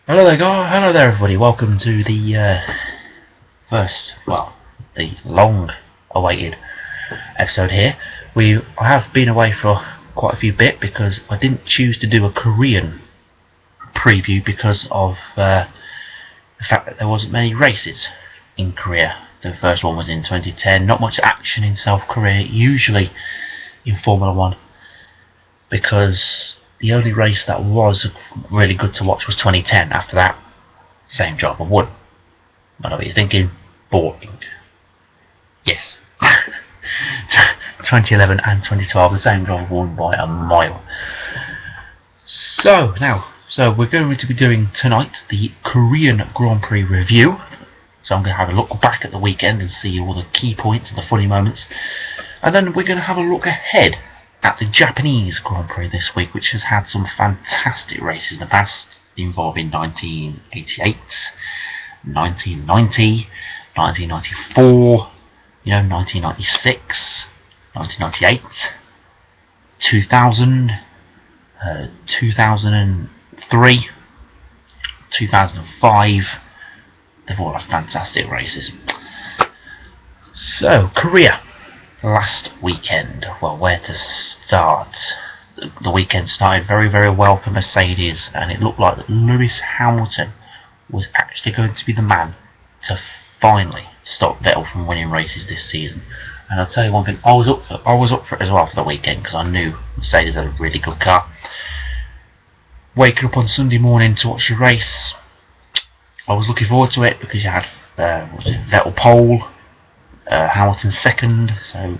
Hello there, guys. Hello there, everybody. Welcome to the the long-awaited episode here. I have been away for quite a few bit because I didn't choose to do a Korean preview because of the fact that there wasn't many races in Korea. The first one was in 2010. Not much action in South Korea, usually in Formula 1, because the only race that was really good to watch was 2010. After that, same job of wood. I know what you're thinking. Boring. Yes. 2011 and 2012, the same job won by a mile. So we're going to be doing tonight the Korean Grand Prix review. So I'm going to have a look back at the weekend and see all the key points and the funny moments, and then we're going to have a look ahead at the Japanese Grand Prix this week, which has had some fantastic races in the past, involving 1988, 1990, 1994, 1996, 1998, 2000, 2003, 2005. They've all had fantastic races. So, Korea. Last weekend, well, where to start? The weekend started very, very well for Mercedes, and it looked like Lewis Hamilton was actually going to be the man to finally stop Vettel from winning races this season. And I'll tell you one thing, I was up for it as well for the weekend, because I knew Mercedes had a really good car. Waking up on Sunday morning to watch the race, I was looking forward to it because you had Vettel pole, Hamilton second, so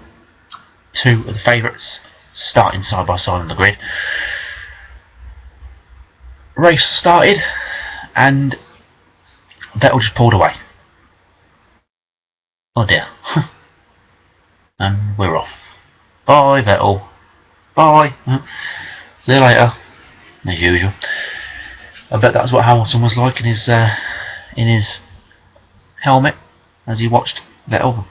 two of the favourites starting side by side on the grid. Race started and Vettel just pulled away. Oh dear. And we're off. Bye Vettel. Bye. See you later. As usual. I bet that's what Hamilton was like in his helmet as he watched Vettel.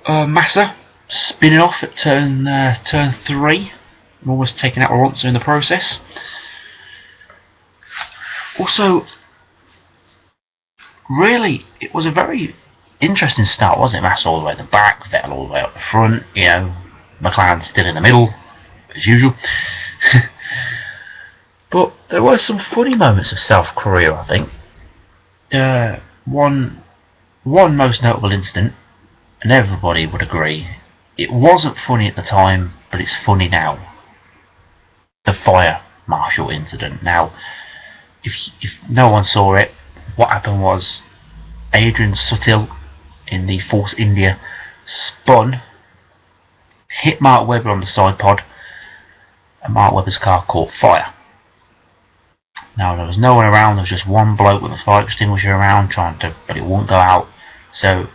Massa spinning off at turn 3, and almost taking out Alonso in the process. Also, really, it was a very interesting start, wasn't it? Massa all the way at the back, Vettel all the way up the front. McLaren still in the middle, as usual. But there were some funny moments of South Korea, I think. One most notable incident, and everybody would agree, it wasn't funny at the time, but it's funny now. The fire marshal incident. Now, if no one saw it, what happened was Adrian Sutil in the Force India spun, hit Mark Webber on the side pod, and Mark Webber's car caught fire. Now, there was no one around, there was just one bloke with a fire extinguisher around but it wouldn't go out. So,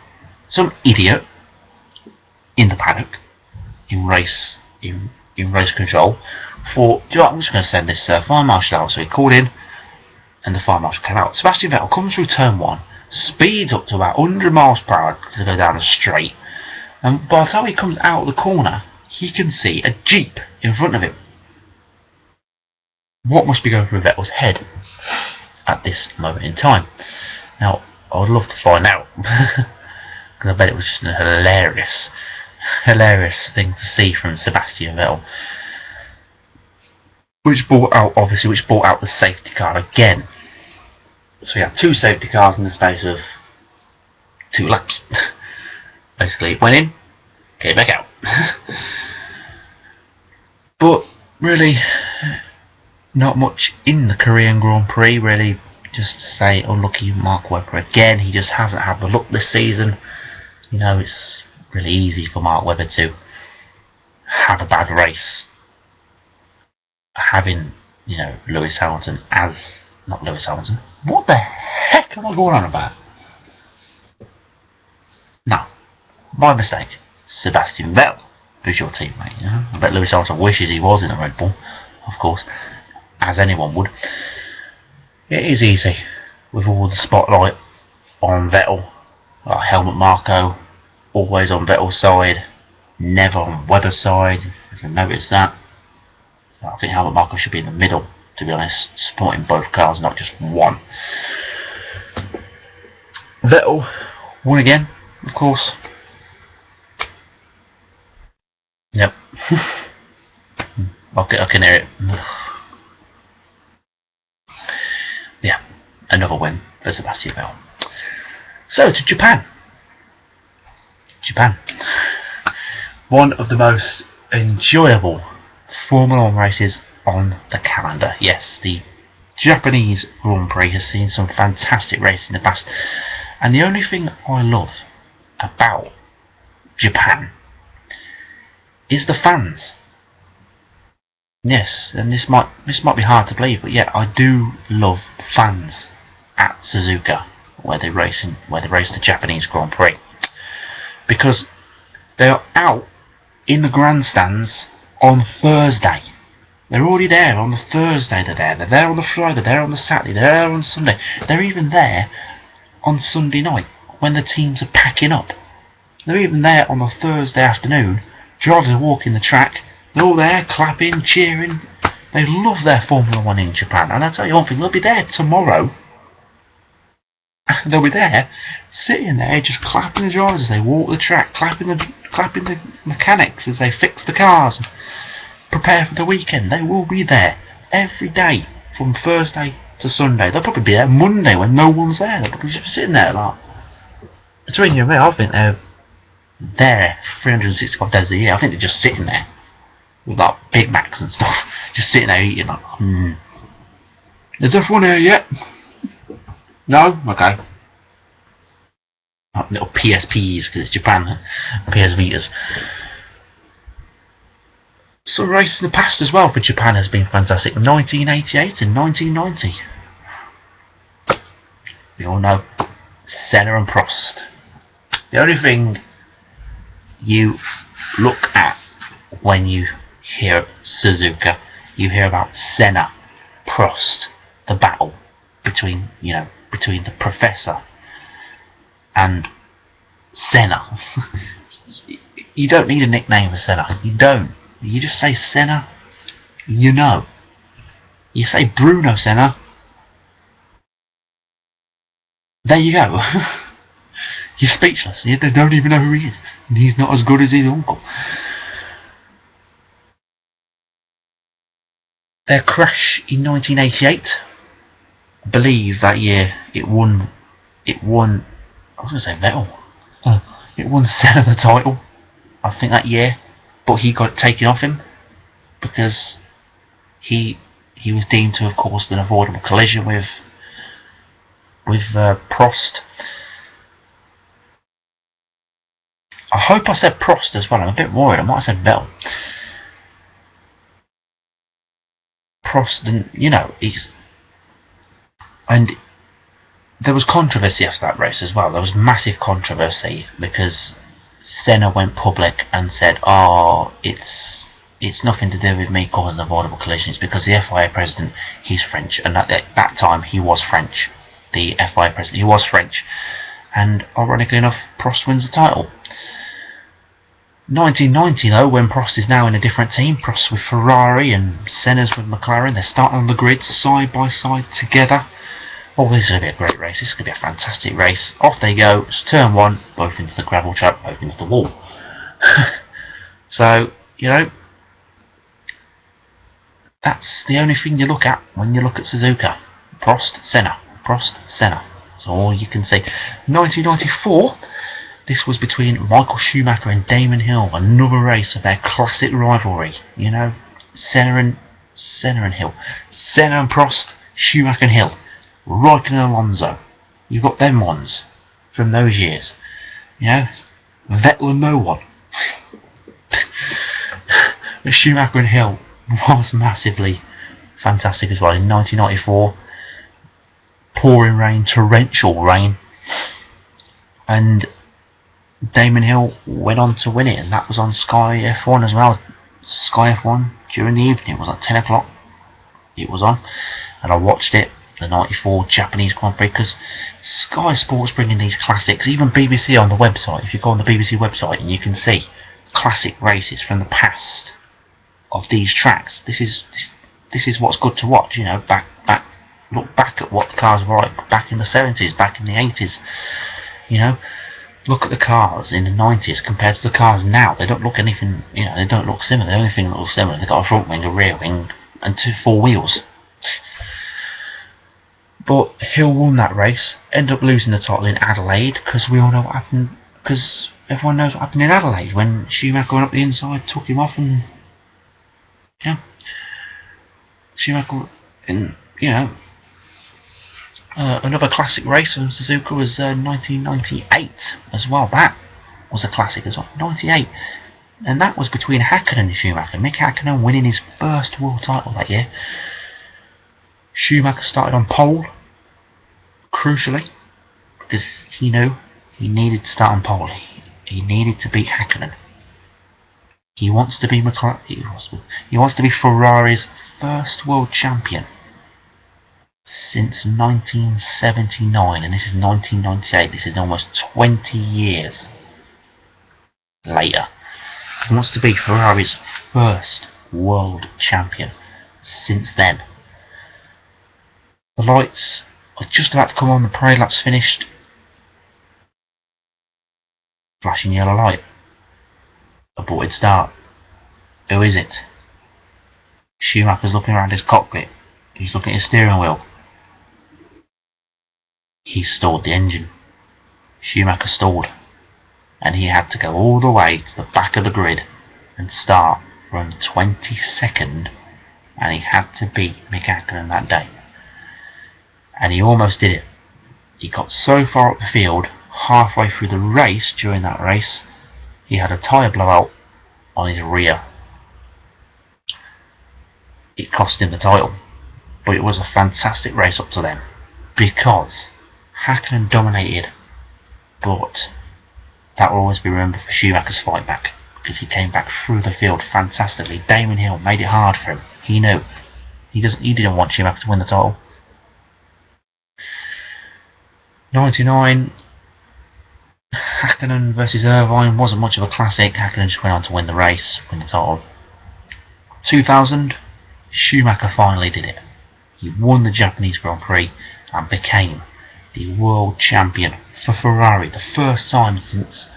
some idiot in the paddock, in race control, thought, I'm just going to send this fire marshal out. So he called in, and the fire marshal came out. Sebastian Vettel comes through turn 1, speeds up to about 100 miles per hour to go down a straight, and by the time he comes out of the corner, he can see a Jeep in front of him. What must be going through Vettel's head at this moment in time? Now, I would love to find out, because I bet it was just a hilarious thing to see from Sebastian Vettel, which brought out the safety car again. So we had 2 safety cars in the space of 2 laps. Basically, it went in, came back out. But really, not much in the Korean Grand Prix, really. Just to say, unlucky Mark Webber again. He just hasn't had the luck this season. It's really easy for Mark Webber to have a bad race. Having, Lewis Hamilton as... Not Lewis Hamilton. What the heck am I going on about? No. My mistake. Sebastian Vettel, who's your teammate, I bet Lewis Hamilton wishes he was in a Red Bull, of course, as anyone would. It is easy with all the spotlight on Vettel. Helmut Marko always on Vettel's side, never on Webber's side. If you notice that, I think Helmut Marko should be in the middle, to be honest, supporting both cars, not just one. Vettel won again, of course. Yep. I can hear it. Yeah, another win for Sebastian Vettel. So to Japan. Japan. One of the most enjoyable Formula 1 races on the calendar. Yes, the Japanese Grand Prix has seen some fantastic races in the past, and the only thing I love about Japan is the fans. Yes, and this might be hard to believe, but yeah, I do love fans at Suzuka where they race the Japanese Grand Prix, because they are out in the grandstands on Thursday. They're already there on the Thursday. They're there on the Friday. They're there on the Saturday. They're there on Sunday. They're even there on Sunday night when the teams are packing up. They're even there on the Thursday afternoon. Drivers are walking the track. They're all there clapping, cheering. They love their Formula 1 in Japan. And I'll tell you one thing, they'll be there tomorrow. They'll be there, sitting there, just clapping the drivers as they walk the track, clapping the mechanics as they fix the cars and prepare for the weekend. They will be there every day from Thursday to Sunday. They'll probably be there Monday when no one's there. They'll probably just be sitting there like, between you and me, I think they're there 365 days a year. I think they're just sitting there with like Big Macs and stuff, just sitting there eating like, Is there one here yet? No? Okay. Little PSPs, because it's Japan, PS Vitas. Some races in the past as well for Japan has been fantastic. 1988 and 1990. We all know Senna and Prost. The only thing you look at when you hear Suzuka, you hear about Senna, Prost, the battle between the Professor and Senna. You don't need a nickname for Senna. You don't. You just say Senna. You know. You say Bruno Senna. There you go. You're speechless. They don't even know who he is. And he's not as good as his uncle. Their crash in 1988. I believe that year it won. I was going to say Vettel. It won Senna the title. I think that year, but he got it taken off him because he was deemed to have caused an avoidable collision with Prost. I hope I said Prost as well. I'm a bit worried. I might have said Vettel. Prost, and there was controversy after that race as well. There was massive controversy because Senna went public and said, "Oh, it's nothing to do with me causing avoidable collisions because the FIA president, he's French, and at that time he was French. The FIA president, he was French, and ironically enough, Prost wins the title." 1990 though, when Prost is now in a different team, Prost with Ferrari and Senna's with McLaren, they're starting on the grid side by side together. Oh, this is going to be a great race. This is going to be a fantastic race. Off they go. It's turn one, both into the gravel trap, both into the wall. So, that's the only thing you look at when you look at Suzuka. Prost, Senna. Prost, Senna. That's all you can see. 1994, this was between Michael Schumacher and Damon Hill. Another race of their classic rivalry. Senna and Hill. Senna and Prost, Schumacher and Hill. Raikkonen and Alonso. You've got them ones from those years. Vettel and no one. But Schumacher and Hill was massively fantastic as well. In 1994, pouring rain, torrential rain, and Damon Hill went on to win it, and that was on Sky F1 as well. Sky F1 during the evening. It was like 10 o'clock. It was on, and I watched it. The 94 Japanese Grand Prix, because Sky Sports bringing these classics, even BBC on the website. If you go on the BBC website and you can see classic races from the past of these tracks. This this is what's good to watch. You know, look back at what the cars were like back in the 70s, back in the 80s. You know, look at the cars in the 90s compared to the cars now. They don't look anything, you know, they don't look similar. The only thing that looks similar, they've got a front wing, a rear wing, and 4 wheels. But Hill won that race, ended up losing the title in Adelaide, because we all know what happened, because everyone knows what happened in Adelaide, when Schumacher went up the inside, took him off, and, yeah, Schumacher, and, you know, another classic race from Suzuka was 1998 as well. That was a classic as well, 98. And that was between Häkkinen and Schumacher. Mick Häkkinen winning his first world title that year. Schumacher started on pole, crucially, because he knew he needed to start on pole. He needed to beat Häkkinen. He wants to be he wants to be Ferrari's first world champion since 1979, and this is 1998. This is almost 20 years later. He wants to be Ferrari's first world champion since then. The lights are just about to come on, the parade lap's finished. Flashing yellow light. Aborted start. Who is it? Schumacher's looking around his cockpit. He's looking at his steering wheel. He stalled the engine. Schumacher stalled. And he had to go all the way to the back of the grid and start from 22nd, and he had to beat Mick Häkkinen that day. And he almost did it. He got so far up the field, halfway through the race, during that race, he had a tyre blowout on his rear. It cost him the title, but it was a fantastic race up to then, because Häkkinen dominated, but that will always be remembered for Schumacher's fight back, because he came back through the field fantastically. Damon Hill made it hard for him. He knew. He didn't want Schumacher to win the title. 99, Häkkinen versus Irvine wasn't much of a classic. Häkkinen just went on to win the race, win the title. 2000, Schumacher finally did it. He won the Japanese Grand Prix and became the world champion for Ferrari, the first time since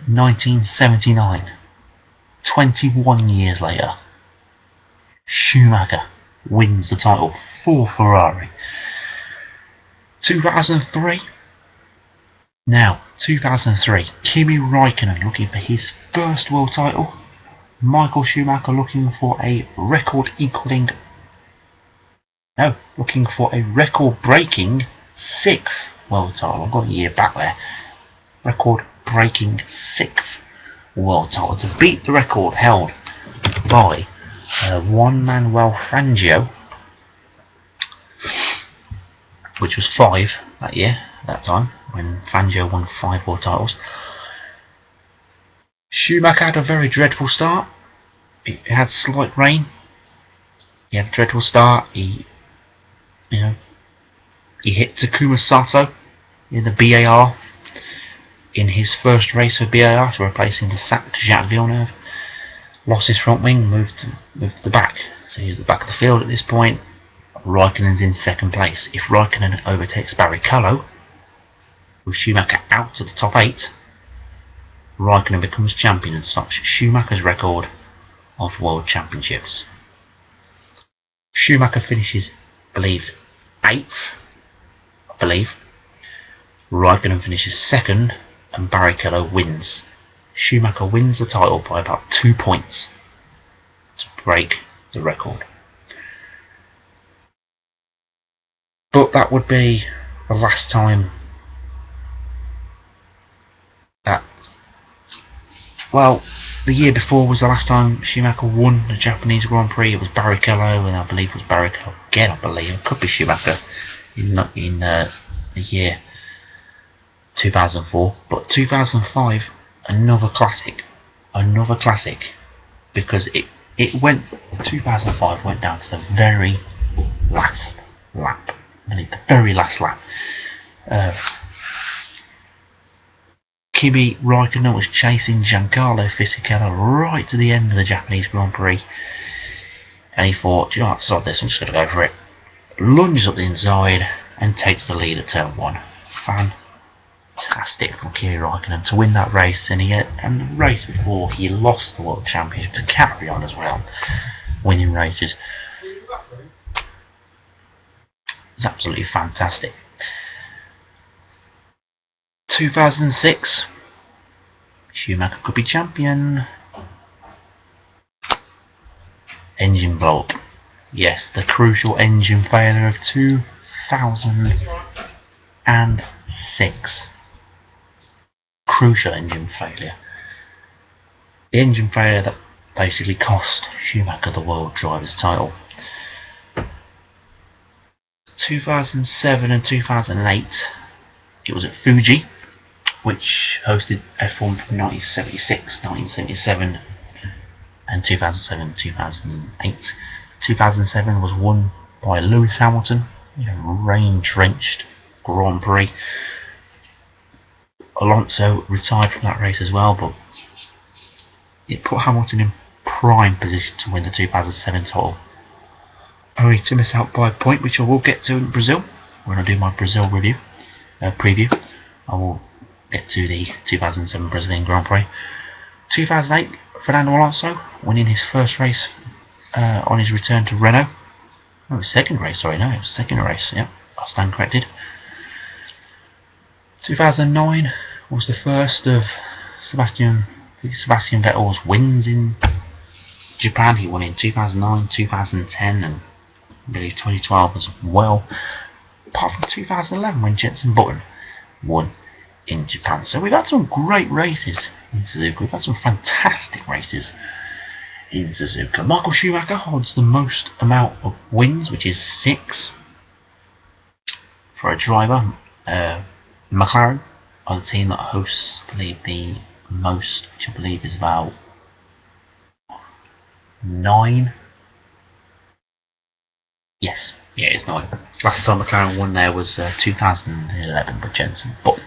1979. 21 years later, Schumacher wins the title for Ferrari. 2003. Now, 2003, Kimi Räikkönen looking for his first world title. Michael Schumacher looking for a record-breaking 6th world title. I've got a year back there. Record-breaking 6th world title to beat the record held by Juan Manuel Fangio, which was 5 that year, at that time, when Fangio won 5 world titles. Schumacher had a very dreadful start. It had slight rain. He had a dreadful start. He hit Takuma Sato in the BAR in his first race for BAR to replace him to Jacques Villeneuve. Lost his front wing, moved to the back. So he's at the back of the field at this point. Raikkonen's in second place. If Raikkonen overtakes Barrichello, with Schumacher out of the top 8, Raikkonen becomes champion and stops Schumacher's record of world championships. Schumacher finishes, I believe, 8th. Raikkonen finishes 2nd, and Barrichello wins. Schumacher wins the title by about 2 points to break the record. But that would be the last time that, well, the year before was the last time Schumacher won the Japanese Grand Prix. It was Barrichello, and I believe it was Barrichello again, it could be Schumacher in the year 2004. But 2005, another classic, because it went, 2005 went down to the very last lap. The very last lap. Kimi Räikkönen was chasing Giancarlo Fisichella right to the end of the Japanese Grand Prix, and he thought, you know what, sod this, I'm just going to go for it. Lunges up the inside and takes the lead at turn 1. Fantastic from Kimi Raikkonen to win that race, and the race before he lost the World Championship to carry on as well, winning races. It's absolutely fantastic. 2006, Schumacher could be champion. Engine blow up. Yes, the crucial engine failure of 2006. Crucial engine failure. The engine failure that basically cost Schumacher the World Drivers' title. 2007 and 2008, it was at Fuji, which hosted F1 from 1976, 1977, and 2007, 2008. 2007 was won by Lewis Hamilton, rain-drenched Grand Prix. Alonso retired from that race as well, but it put Hamilton in prime position to win the 2007 title. Only to miss out by a point, which I will get to in Brazil when I do my Brazil preview. I will get to the 2007 Brazilian Grand Prix. 2008, Fernando Alonso winning his first race on his return to Renault. Oh, it was second race, sorry, no, it was second race, yep, I stand corrected. 2009 was the first of Sebastian Vettel's wins in Japan. He won in 2009, 2010, and I believe 2012 as well. Apart from 2011 when Jenson Button won in Japan. So we've had some great races in Suzuka. We've had some fantastic races in Suzuka. Michael Schumacher holds the most amount of wins, which is 6 for a driver. McLaren are the team that hosts, I believe, the most, which I believe is about 9. Yes, yeah, it's 9. Last time McLaren won there was 2011 with Jenson. But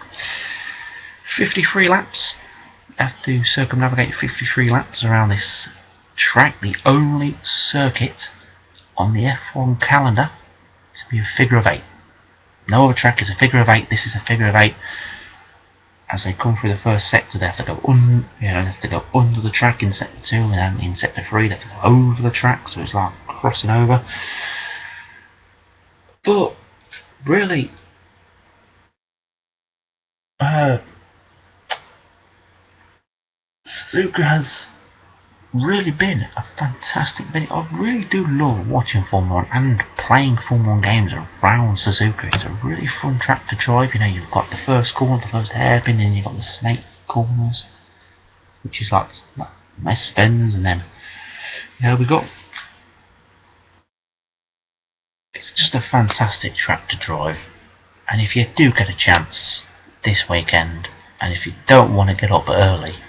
53 laps. Have to circumnavigate 53 laps around this track, the only circuit on the F1 calendar to be a figure of 8. No other track is a figure of 8. This is a figure of 8. As they come through the first sector, they have to go they have to go under the track in sector 2, and then in sector 3 they have to go over the track. So it's like crossing over. But really, Suzuka has really been a fantastic venue. I really do love watching Formula 1 and playing Formula 1 games around Suzuka. It's a really fun track to drive. You've got the first corner, the first hairpin, and you've got the snake corners, which is like nice bends, and then we got. It's just a fantastic track to drive, and if you do get a chance this weekend, and if you don't want to get up early,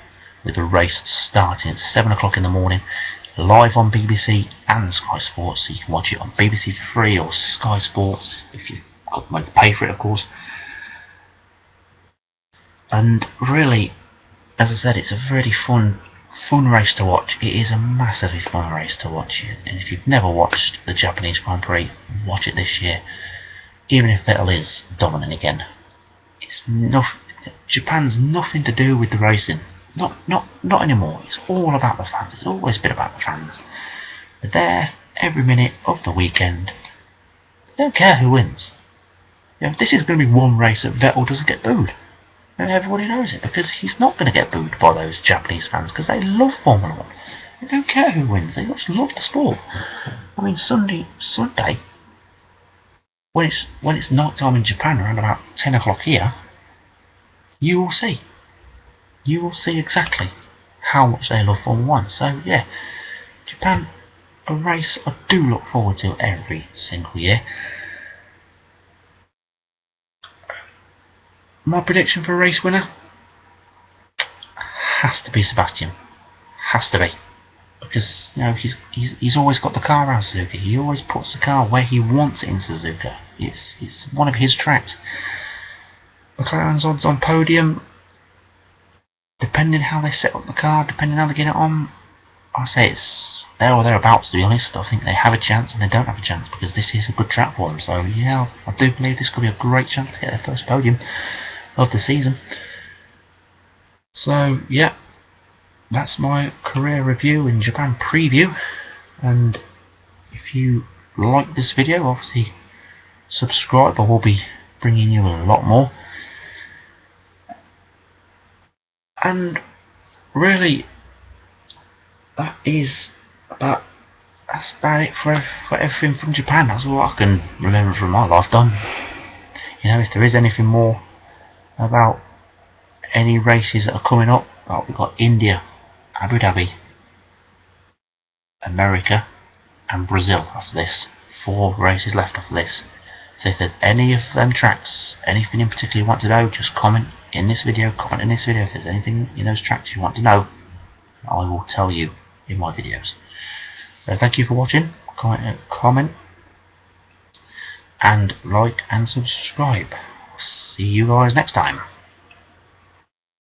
with the race starting at 7 o'clock in the morning, live on BBC and Sky Sports, so you can watch it on BBC for free or Sky Sports if you've got money to pay for it, of course. And really, as I said, it's a really fun race to watch. It is a massively fun race to watch, and if you've never watched the Japanese Grand Prix, watch it this year. Even if Vettel is dominant again, Japan's nothing to do with the racing. Not anymore. It's all about the fans. It's always been about the fans. They're there every minute of the weekend. They don't care who wins. This is going to be one race that Vettel doesn't get booed. And everybody knows it, because he's not going to get booed by those Japanese fans, because they love Formula 1. They don't care who wins. They just love the sport. I mean, Sunday, when it's night time in Japan around about 10 o'clock here, you will see. You will see exactly how much they love Formula 1. So yeah, Japan, a race I do look forward to every single year. My prediction for a race winner has to be Sebastian. Has to be. Because he's always got the car around Suzuka. He always puts the car where he wants it in Suzuka. It's one of his tracks. McLaren's odds on podium, depending how they set up the car, depending how they get it on, I say it's there or thereabouts, to be honest. I think they have a chance and they don't have a chance because this is a good track for them. So yeah, I do believe this could be a great chance to get their first podium of the season. So yeah, that's my career review and Japan preview. And if you like this video, obviously subscribe. I will be bringing you a lot more. And really, that's about it for everything from Japan. That's all I can remember from my lifetime. You know, if there is anything more about any races that are coming up, well, we've got India, Abu Dhabi, America and Brazil after this. 4 races left after this. So if there's any of them tracks, anything in particular you want to know, just comment in this video, If there's anything in those tracks you want to know, I will tell you in my videos. So thank you for watching, comment and like and subscribe. See you guys next time.